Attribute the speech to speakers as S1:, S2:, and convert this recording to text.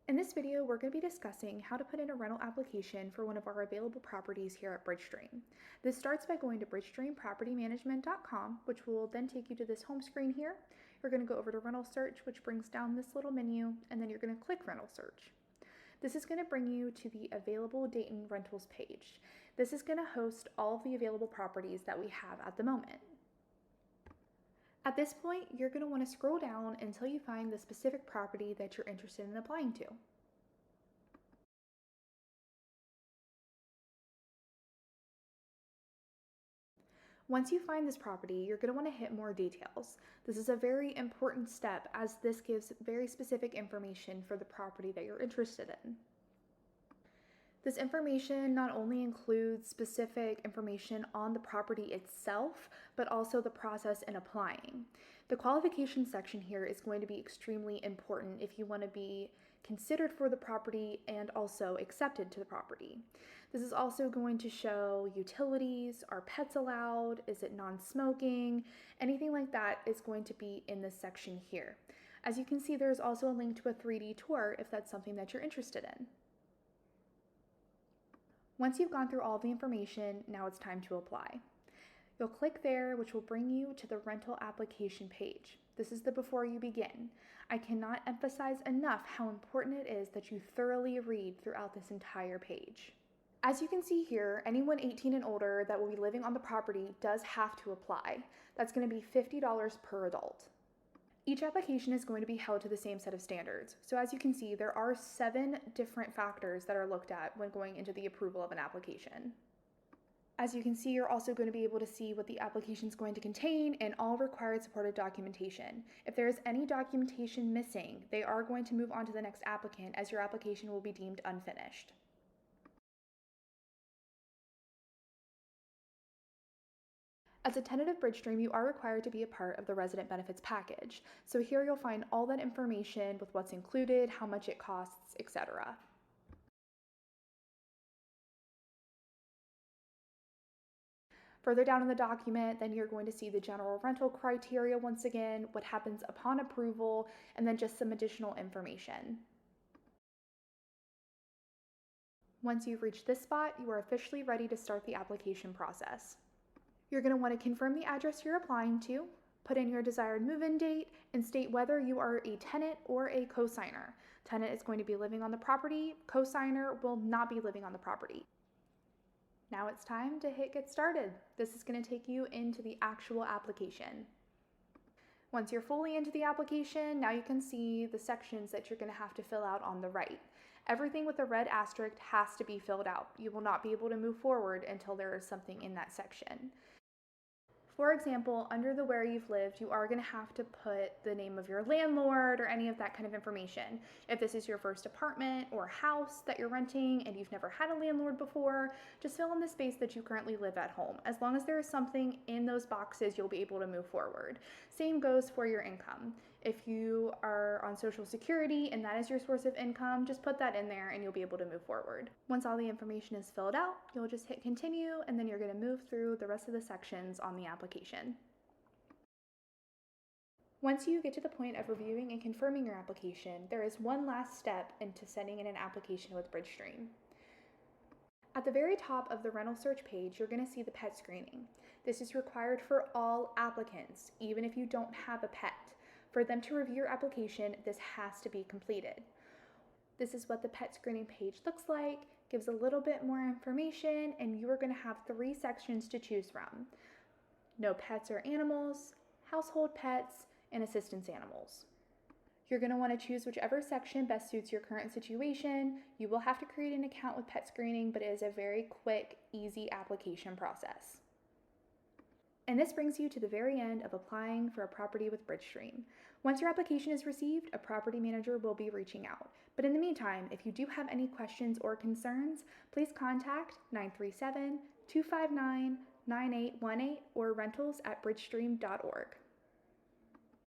S1: In this video, we're going to be discussing how to put in a rental application for one of our available properties here at Bridgestream. This starts by going to bridgestreampropertymanagement.com, which will then take you to this home screen here. You're going to go over to rental search, which brings down this little menu, and then you're going to click rental search. This is going to bring you to the available Dayton rentals page. This is going to host all of the available properties that we have at the moment. At this point, you're going to want to scroll down until you find the specific property that you're interested in applying to. Once you find this property, you're going to want to hit more details. This is a very important step as this gives very specific information for the property that you're interested in. This information not only includes specific information on the property itself, but also the process in applying. The qualification section here is going to be extremely important if you want to be considered for the property and also accepted to the property. This is also going to show utilities, are pets allowed, is it non-smoking, anything like that is going to be in this section here. As you can see, there's also a link to a 3D tour if that's something that you're interested in. Once you've gone through all the information, now it's time to apply. You'll click there, which will bring you to the rental application page. This is the before you begin. I cannot emphasize enough how important it is that you thoroughly read throughout this entire page. As you can see here, anyone 18 and older that will be living on the property does have to apply. That's going to be $50 per adult. Each application is going to be held to the same set of standards. So as you can see, there are 7 different factors that are looked at when going into the approval of an application. As you can see, you're also going to be able to see what the application is going to contain and all required supported documentation. If there is any documentation missing, they are going to move on to the next applicant as your application will be deemed unfinished. As a tenant of Bridgestream, you are required to be a part of the resident benefits package. So here you'll find all that information with what's included, how much it costs, etc. Further down in the document, then you're going to see the general rental criteria once again, what happens upon approval, and then just some additional information. Once you've reached this spot, you are officially ready to start the application process. You're going to want to confirm the address you're applying to, put in your desired move-in date, and state whether you are a tenant or a co-signer. Tenant is going to be living on the property, co-signer will not be living on the property. Now it's time to hit get started. This is going to take you into the actual application. Once you're fully into the application, now you can see the sections that you're going to have to fill out on the right. Everything with a red asterisk has to be filled out. You will not be able to move forward until there is something in that section. For example, under the where you've lived, you are going to have to put the name of your landlord or any of that kind of information. If this is your first apartment or house that you're renting and you've never had a landlord before, just fill in the space that you currently live at home. As long as there is something in those boxes, you'll be able to move forward. Same goes for your income. If you are on Social Security and that is your source of income, just put that in there and you'll be able to move forward. Once all the information is filled out, you'll just hit continue and then you're going to move through the rest of the sections on the application. Once you get to the point of reviewing and confirming your application, there is one last step into sending in an application with Bridgestream. At the very top of the rental search page, you're going to see the pet screening. This is required for all applicants, even if you don't have a pet. For them to review your application, this has to be completed. This is what the pet screening page looks like, gives a little bit more information, and you are going to have 3 sections to choose from. No pets or animals, household pets, and assistance animals. You're going to want to choose whichever section best suits your current situation. You will have to create an account with pet screening, but it is a very quick, easy application process. And this brings you to the very end of applying for a property with Bridgestream. Once your application is received, a property manager will be reaching out. But in the meantime, if you do have any questions or concerns, please contact 937-259-9818 or rentals@bridgestream.org.